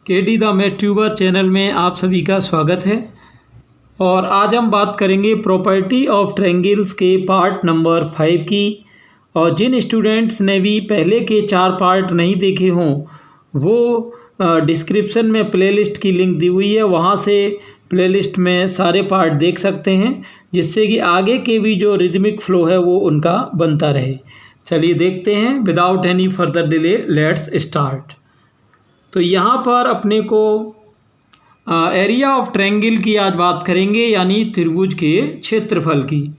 KD the math tuber channel में आप सभी का स्वागत है। और आज हम बात करेंगे प्रॉपर्टी ऑफ ट्रायंगल्स के पार्ट नंबर 5 की। और जिन स्टूडेंट्स ने भी पहले के 4 पार्ट नहीं देखे हों वो डिस्क्रिप्शन में प्लेलिस्ट की लिंक दी हुई है, वहाँ से प्लेलिस्ट में सारे पार्ट देख सकते हैं, जिससे कि आगे के भी जो रिदमिक फ्लो है वो उनका बनता रहे। चलिए देखते हैं, without any further delay let's start. तो यहाँ पर अपने को एरिया ऑफ ट्रायंगल की आज बात करेंगे, यानी त्रिभुज के क्षेत्रफल की।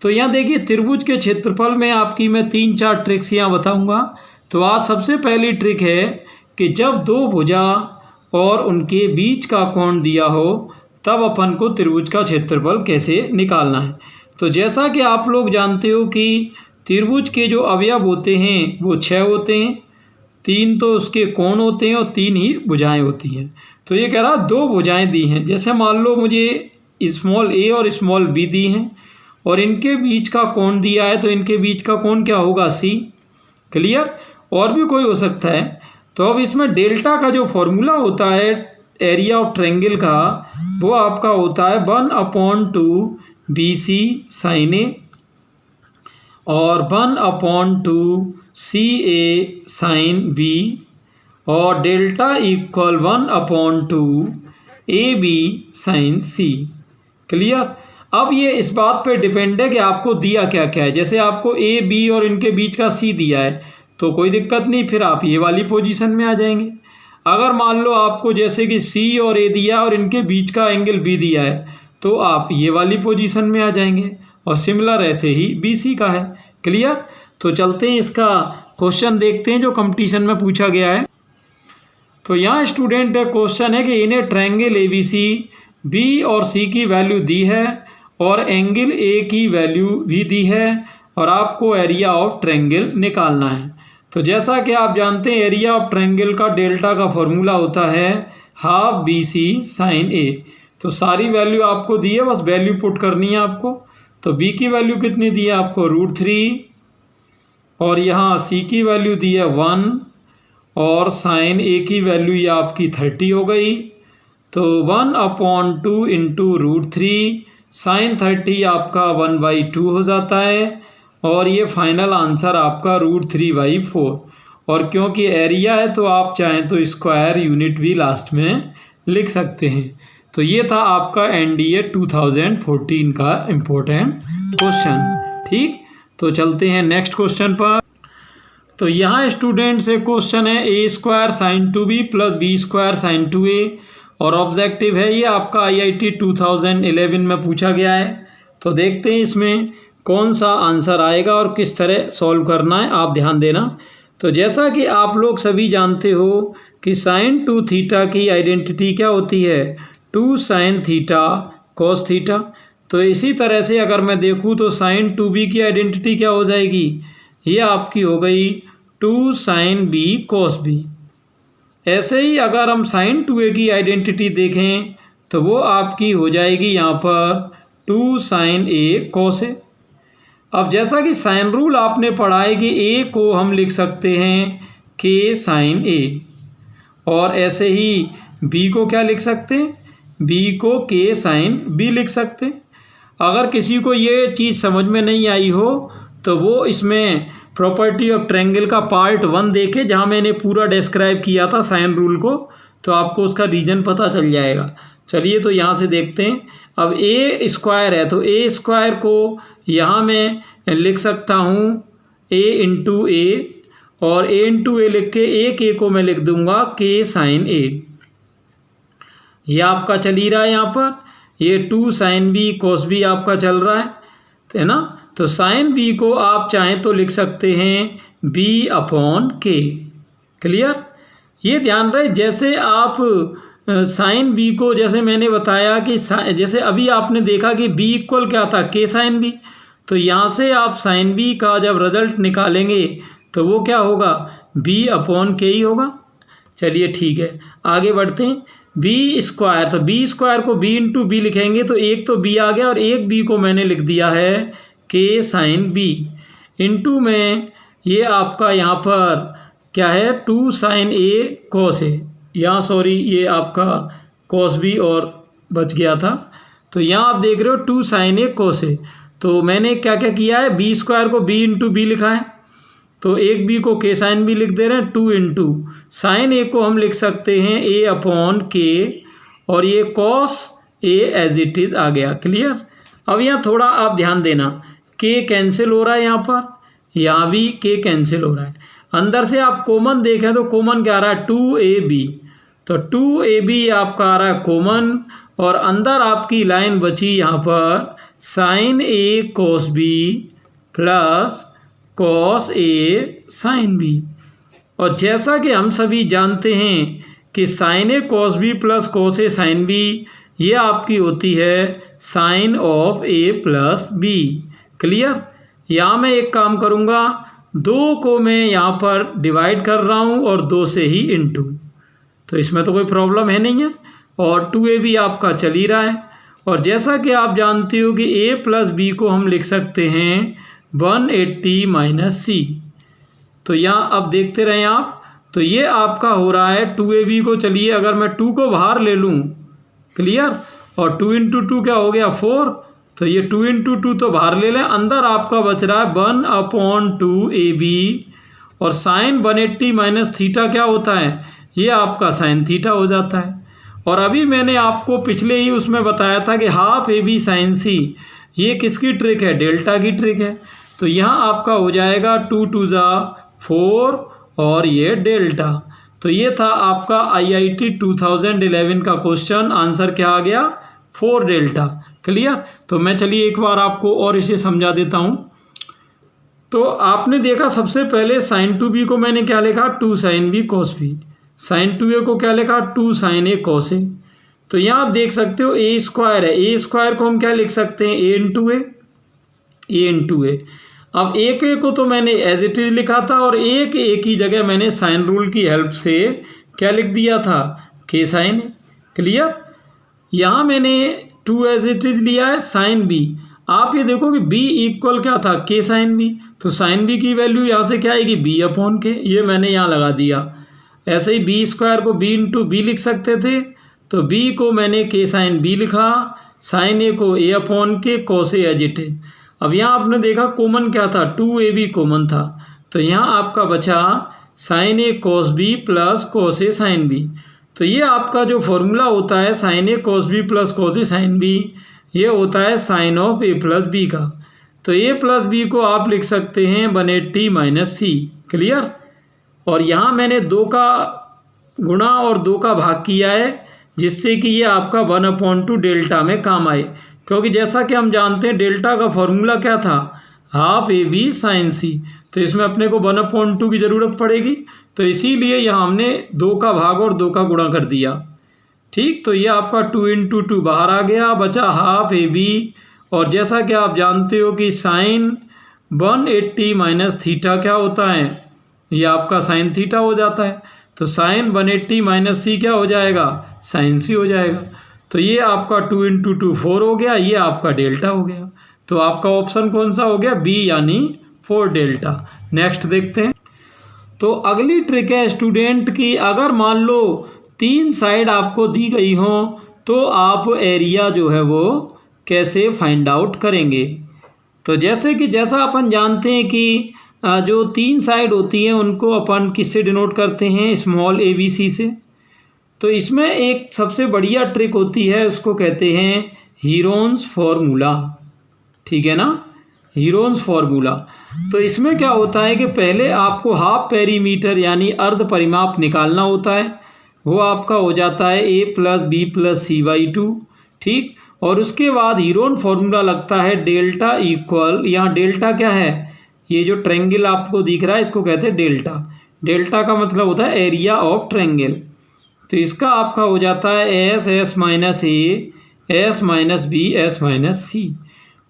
तो यहाँ देखिए, त्रिभुज के क्षेत्रफल में आपकी मैं 3-4 ट्रिक्स यहाँ बताऊँगा। तो आज सबसे पहली ट्रिक है कि जब 2 भुजा और उनके बीच का कोण दिया हो तब अपन को त्रिभुज का क्षेत्रफल कैसे निकालना है। तो जैसा कि आप लोग जानते हो कि त्रिभुज के जो अवयव होते हैं वो 6 होते हैं, 3 तो उसके कोण होते हैं और 3 ही भुजाएं होती हैं। तो ये कह रहा 2 भुजाएं दी हैं, जैसे मान लो मुझे स्मॉल ए और स्मॉल बी दी हैं और इनके बीच का कोण दिया है, तो इनके बीच का कोण क्या होगा, सी। क्लियर। और भी कोई हो सकता है। तो अब इसमें डेल्टा का जो फॉर्मूला होता है एरिया ऑफ ट्रायंगल का, वो आपका होता है 1/2 BC sin A और 1/2 CA sin B और delta equal 1/2 AB sin C। Clear. अब ये इस बात पे डिपेंड है कि आपको दिया क्या क्या है। जैसे आपको A B और इनके बीच का C दिया है तो कोई दिक्कत नहीं, फिर आप ये वाली पोजीशन में आ जाएंगे। अगर मान लो आपको जैसे कि C और A दिया और इनके बीच का एंगल B दिया है तो आप ये वाली पोजीशन में आ जाएंगे। और सिमिलर ऐसे ही BC का है। क्लियर। तो चलते हैं, इसका क्वेश्चन देखते हैं जो कंपटीशन में पूछा गया है। तो यहाँ स्टूडेंट क्वेश्चन है कि इन्हें ट्रायंगल ABC B और C की वैल्यू दी है और एंगल A की वैल्यू भी दी है और आपको एरिया ऑफ ट्रायंगल निकालना है। तो जैसा कि आप जानते हैं एरिया ऑफ ट्रायंगल का डेल्टा का फॉर्मूला होता है 1/2 BC sin A। तो सारी वैल्यू आपको दी है, बस वैल्यू पुट करनी है आपको। तो B की वैल्यू कितनी दी है आपको, √3, और यहाँ C की वैल्यू दी है 1 और साइन A की वैल्यू ये आपकी 30 हो गई। तो 1/2 इंटू √3 साइन 30 आपका 1/2 हो जाता है और ये फाइनल आंसर आपका √3/4। और क्योंकि एरिया है तो आप चाहें तो स्क्वायर यूनिट भी लास्ट में लिख सकते हैं। तो ये था आपका NDA 2014 का इम्पोर्टेंट क्वेश्चन। ठीक। तो चलते हैं नेक्स्ट क्वेश्चन पर। तो यहाँ स्टूडेंट से क्वेश्चन है A² sin 2B + B² sin 2A और ऑब्जेक्टिव है ये आपका IIT 2011 में पूछा गया है। तो देखते हैं इसमें कौन सा आंसर आएगा और किस तरह सॉल्व करना है, आप ध्यान देना। तो जैसा कि आप लोग सभी जानते हो कि sin 2θ की आइडेंटिटी क्या होती है, 2 sin θ cos θ। तो इसी तरह से अगर मैं देखूँ तो sin 2B की आइडेंटिटी क्या हो जाएगी, ये आपकी हो गई 2 sin B cos B। ऐसे ही अगर हम sin 2A की आइडेंटिटी देखें तो वो आपकी हो जाएगी यहाँ पर 2 sin A cos A। अब जैसा कि साइन रूल आपने पढ़ा है कि A को हम लिख सकते हैं K sin A और ऐसे ही B को क्या लिख सकते हैं, B को K sin B लिख सकते हैं। अगर किसी को ये चीज़ समझ में नहीं आई हो तो वो इसमें प्रॉपर्टी ऑफ ट्रायंगल का पार्ट 1 देखे, जहाँ मैंने पूरा डिस्क्राइब किया था साइन रूल को, तो आपको उसका रीजन पता चल जाएगा। चलिए तो यहाँ से देखते हैं। अब A² है तो A² को यहाँ मैं लिख सकता हूँ A इंटू A और A इंटू A लिख के एक A को मैं लिख दूँगा K sin A। यह आपका चल ही रहा है यहाँ पर, ये 2 sin B cos B आपका चल रहा है ना। तो sin B को आप चाहें तो लिख सकते हैं B/K। क्लियर। ये ध्यान रहे, जैसे आप sin B को, जैसे मैंने बताया कि जैसे अभी आपने देखा कि B इक्वल क्या था, K sin B। तो यहाँ से आप sin B का जब रिजल्ट निकालेंगे तो वो क्या होगा, B/K ही होगा। चलिए ठीक है, आगे बढ़ते हैं। B² तो B² को B इंटू B लिखेंगे तो एक तो B आ गया और एक B को मैंने लिख दिया है के साइन बी इंटू में ये आपका यहाँ पर क्या है 2 साइन ए कॉस ए, यहाँ सॉरी ये आपका कॉस बी और बच गया था। तो यहाँ आप देख रहे हो 2 साइन ए कॉस ए। तो मैंने क्या क्या किया है, बी स्क्वायर को बी इंटू बी लिखा है, तो एक बी को के साइन बी लिख दे रहे हैं। 2 इंटू साइन ए को हम लिख सकते हैं ए अपॉन के, और ये cos A as it is आ गया। क्लियर। अब यहाँ थोड़ा आप ध्यान देना, के कैंसिल हो रहा है यहाँ पर, यहाँ भी के कैंसिल हो रहा है। अंदर से आप कॉमन देखें तो कॉमन क्या आ रहा है 2ab, तो 2ab आपका आ रहा है कॉमन, और अंदर आपकी लाइन बची यहाँ पर sine A cos B plus cos A sine B. और जैसा कि हम सभी जानते हैं कि sine A cos B plus cos A sine B ये आपकी होती है sine of A plus B. Clear. यहाँ मैं एक काम करूँगा, 2 को मैं यहाँ पर डिवाइड कर रहा हूँ और 2 से ही इंटू, तो इसमें तो कोई प्रॉब्लम है नहीं है, और 2ab आपका चल ही रहा है। और जैसा कि आप जानते हो कि a प्लस बी को हम लिख सकते हैं 180 माइनस सी। तो यहाँ अब देखते रहें आप, तो ये आपका हो रहा है 2ab को, चलिए अगर मैं 2 को बाहर ले लूँ, क्लियर, और 2 इंटू 2 क्या हो गया 4, तो ये 2 इंटू 2 तो बाहर ले लें, अंदर आपका बच रहा है 1/2ab, और साइन 180 माइनस थीटा क्या होता है, ये आपका साइन थीटा हो जाता है। और अभी मैंने आपको पिछले ही उसमें बताया था कि हाफ ए बी साइन सी, ये किसकी ट्रिक है, डेल्टा की ट्रिक है। तो यहाँ आपका हो जाएगा 2 2 4 और ये डेल्टा। तो ये था आपका IIT 2011 का क्वेश्चन, आंसर क्या आ गया 4 डेल्टा। क्लियर। तो मैं चलिए एक बार आपको और इसे समझा देता हूँ। तो आपने देखा सबसे पहले साइन 2b को मैंने क्या लिखा 2 sine B cos B, sine 2a को क्या लिखा 2 साइन ए कॉस ए। तो यहाँ आप देख सकते हो ए स्क्वायर है, ए स्क्वायर को हम क्या लिख सकते हैं ए इंटू ए। अब एक ए को तो मैंने एज इट इज लिखा था, और एक ए की जगह मैंने साइन रूल की हेल्प से क्या लिख दिया था के साइन ए। क्लियर। यहाँ मैंने 2 एज इट इज लिया है साइन बी, आप ये देखो कि b इक्वल क्या था के साइन बी, तो साइन बी की वैल्यू यहाँ से क्या आएगी b अपॉन के, ये मैंने यहाँ लगा दिया। ऐसे ही बी स्क्वायर को b इंटू बी लिख सकते थे, तो b को मैंने के साइन बी लिखा, साइन ए को a upon k, cos A as it is. अब यहाँ आपने देखा कॉमन क्या था 2ab कॉमन था, तो यहाँ आपका बचा sine A cos B plus cos A sine B. तो ये आपका जो फॉर्मूला होता है sine A cos B plus cos A sine B, ये होता है sine of A plus B का। तो ए प्लस बी को आप लिख सकते हैं 180 माइनस सी। क्लियर। और यहाँ मैंने 2 का गुणा और 2 का भाग किया है, जिससे कि ये आपका 1/2 डेल्टा में काम आए, क्योंकि जैसा कि हम जानते हैं डेल्टा का फॉर्मूला क्या था हाफ ए बी साइन सी, तो इसमें अपने को 1/2 की ज़रूरत पड़ेगी, तो इसीलिए यहाँ हमने 2 का भाग और 2 का गुणा कर दिया। ठीक। तो ये आपका 2 इंटू 2 बाहर आ गया, बचा हाफ ए बी, और जैसा कि आप जानते हो कि साइन 180 माइनस थीटा क्या होता है, ये आपका साइन थीटा हो जाता है। तो साइन 180 माइनस सी क्या हो जाएगा साइन सी हो जाएगा। तो ये आपका 2 इंटू 2 4 हो गया, ये आपका डेल्टा हो गया। तो आपका ऑप्शन कौन सा हो गया बी, यानी 4 डेल्टा। नेक्स्ट देखते हैं। तो अगली ट्रिक है स्टूडेंट की, अगर मान लो 3 साइड आपको दी गई हो, तो आप एरिया जो है वो कैसे फाइंड आउट करेंगे। तो जैसा अपन जानते हैं कि जो 3 साइड होती हैं उनको अपन किससे डिनोट करते हैं, स्मॉल ABC से। तो इसमें एक सबसे बढ़िया ट्रिक होती है, उसको कहते हैं हीरोन्स फार्मूला। ठीक है ना, हीरोन्स फार्मूला। तो इसमें क्या होता है कि पहले आपको हाफ पेरीमीटर यानी अर्ध परिमाप निकालना होता है, वो आपका हो जाता है a plus B plus c/2। ठीक। और उसके बाद हीरोन फार्मूला लगता है डेल्टा इक्वल, यहाँ डेल्टा क्या है, ये जो ट्रायंगल आपको दिख रहा है इसको कहते हैं डेल्टा। डेल्टा का मतलब होता है एरिया ऑफ ट्रायंगल। तो इसका आपका हो जाता है s minus A, s minus B, s minus C,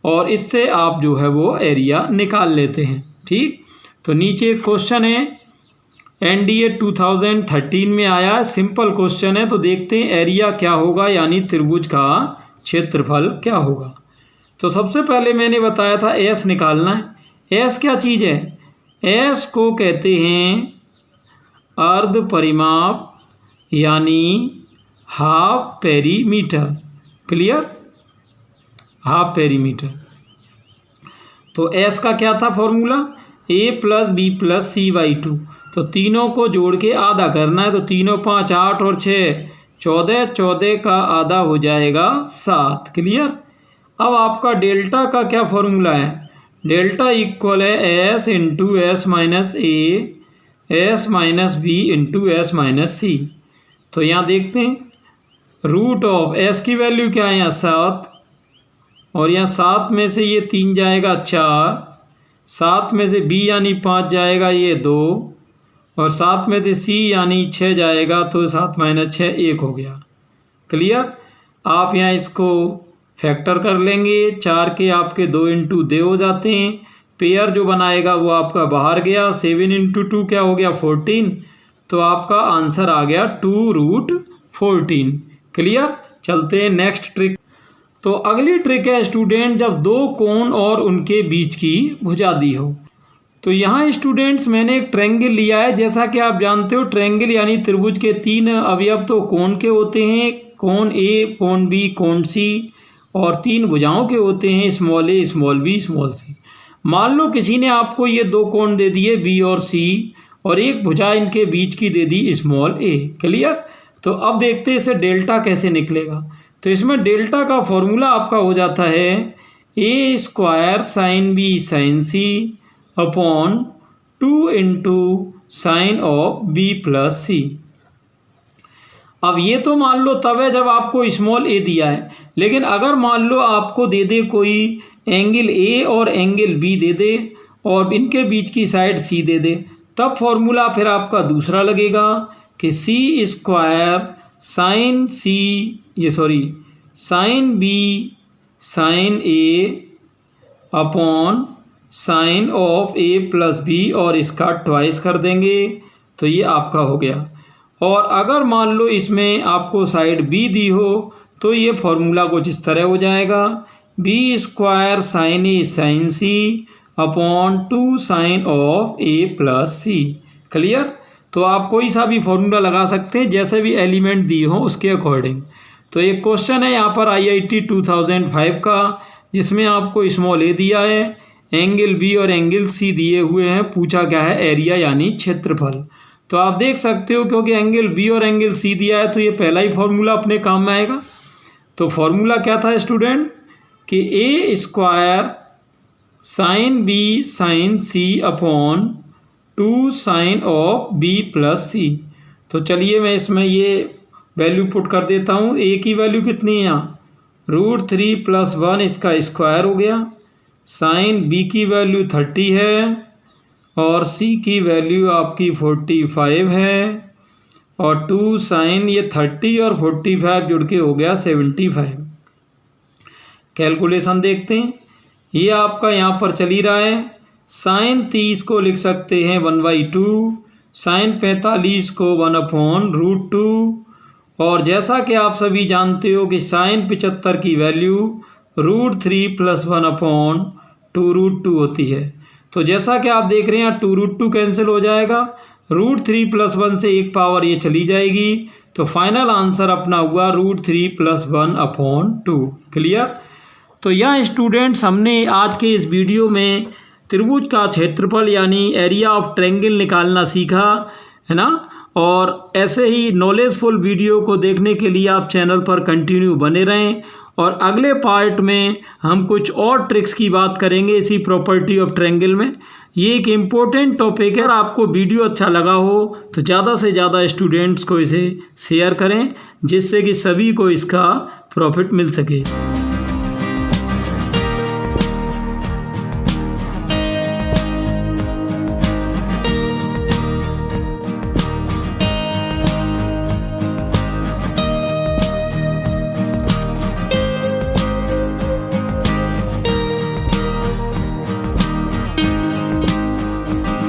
और इससे आप जो है वो एरिया निकाल लेते हैं। ठीक। तो नीचे एक क्वेश्चन है NDA 2013 में आया है, सिंपल क्वेश्चन है। तो देखते हैं एरिया क्या होगा, यानी त्रिभुज का क्षेत्रफल क्या होगा। तो सबसे पहले मैंने बताया था एस निकालना है। एस क्या चीज़ है? एस को कहते हैं अर्ध परिमाप यानी half perimeter. Clear? Half perimeter. तो एस का क्या था formula? A plus B plus C by 2। तो तीनों को जोड़ के आधा करना है। तो 3 और 5 8 और 6 14, 14 का आधा हो जाएगा 7। क्लियर? अब आपका डेल्टा का क्या फॉर्मूला है? डेल्टा इक्वल है S into S minus A S minus B into S minus C. तो यहाँ देखते हैं, रूट ऑफ एस की वैल्यू क्या है? यहाँ 7, और यहाँ 7 में से ये 3 जाएगा 4, 7 में से बी यानी 5 जाएगा ये 2, और 7 में से सी यानी 6 जाएगा। तो 7 माइनस 6 1 हो गया। क्लियर? आप यहाँ इसको फैक्टर कर लेंगे। 4 के आपके 2 इंटू दे हो जाते हैं। पेयर जो बनाएगा वो आपका बाहर गया। 7 इंटू 2 क्या हो गया? 14। तो आपका आंसर आ गया 2√14। क्लियर? चलते हैं नेक्स्ट ट्रिक। तो अगली ट्रिक है स्टूडेंट, जब दो कोण और उनके बीच की भुजा दी हो। तो यहाँ स्टूडेंट्स मैंने एक ट्रायंगल लिया है। जैसा कि आप जानते हो ट्रायंगल यानी त्रिभुज के 3 अवयव तो कोण के होते हैं, कोण ए, कोण बी, कोण सी, और 3 भुजाओं के होते हैं, स्मॉल ए, स्मॉल बी, स्मॉल सी। मान लो किसी ने आपको ये 2 कोण दे दिए बी और सी, और एक भुजा इनके बीच की दे दी स्मॉल ए। क्लियर? तो अब देखते हैं इसे डेल्टा कैसे निकलेगा। तो इसमें डेल्टा का फॉर्मूला आपका हो जाता है A square sine B sine C upon 2 into sine of B plus C. अब ये तो मान लो तब है जब आपको स्मॉल ए दिया है, लेकिन अगर मान लो आपको दे दे कोई एंगल ए और एंगल बी दे दे, और इनके बीच की साइड सी दे दे, तब फॉर्मूला फिर आपका दूसरा लगेगा कि C square sine sine B sine A upon sine of A plus B, और इसका ट्वाइस कर देंगे। तो ये आपका हो गया। और अगर मान लो इसमें आपको साइड बी दी हो तो ये फॉर्मूला कुछ इस तरह हो जाएगा, B square sine A sine C upon 2 sine of A plus C. Clear? तो आप कोई सा भी फॉर्मूला लगा सकते हैं जैसे भी एलिमेंट दिए हों उसके अकॉर्डिंग। तो एक क्वेश्चन है यहाँ पर IIT 2005 का, जिसमें आपको स्मॉल ए दिया है, एंगल बी और एंगल सी दिए हुए हैं। पूछा क्या है? एरिया यानी क्षेत्रफल। तो आप देख सकते हो क्योंकि एंगल बी और एंगल सी दिया है तो ये पहला ही फॉर्मूला अपने काम में आएगा। तो फॉर्मूला क्या था स्टूडेंट? कि A square sine B sine C upon 2 sine of B plus C. तो चलिए मैं इसमें ये वैल्यू पुट कर देता हूँ। ए की वैल्यू कितनी है यहाँ? √3 + 1, इसका स्क्वायर हो गया। साइन बी की वैल्यू 30 है, और सी की वैल्यू आपकी 45 है, और 2 साइन ये 30 और 45 जुड़ के हो गया 75। कैलकुलेशन देखते हैं। ये आपका यहाँ पर चल ही रहा है। साइन 30 को लिख सकते हैं 1/2, साइन 45 को 1/√2, और जैसा कि आप सभी जानते हो कि साइन 75 की वैल्यू √3 + 1/2√2 होती है। तो जैसा कि आप देख रहे हैं 2√2 कैंसिल हो जाएगा, √3 + 1 से एक पावर ये चली जाएगी। तो फाइनल आंसर अपना हुआ √3 + 1/2। क्लियर? तो यहाँ स्टूडेंट्स हमने आज के इस वीडियो में त्रिभुज का क्षेत्रफल यानी एरिया ऑफ ट्रायंगल निकालना सीखा है ना। और ऐसे ही नॉलेजफुल वीडियो को देखने के लिए आप चैनल पर कंटिन्यू बने रहें, और अगले पार्ट में हम कुछ और ट्रिक्स की बात करेंगे इसी प्रॉपर्टी ऑफ ट्रायंगल में। ये एक इम्पोर्टेंट टॉपिक है। अगर आपको वीडियो अच्छा लगा हो तो ज़्यादा से ज़्यादा स्टूडेंट्स को इसे शेयर करें, जिससे कि सभी को इसका प्रॉफिट मिल सके।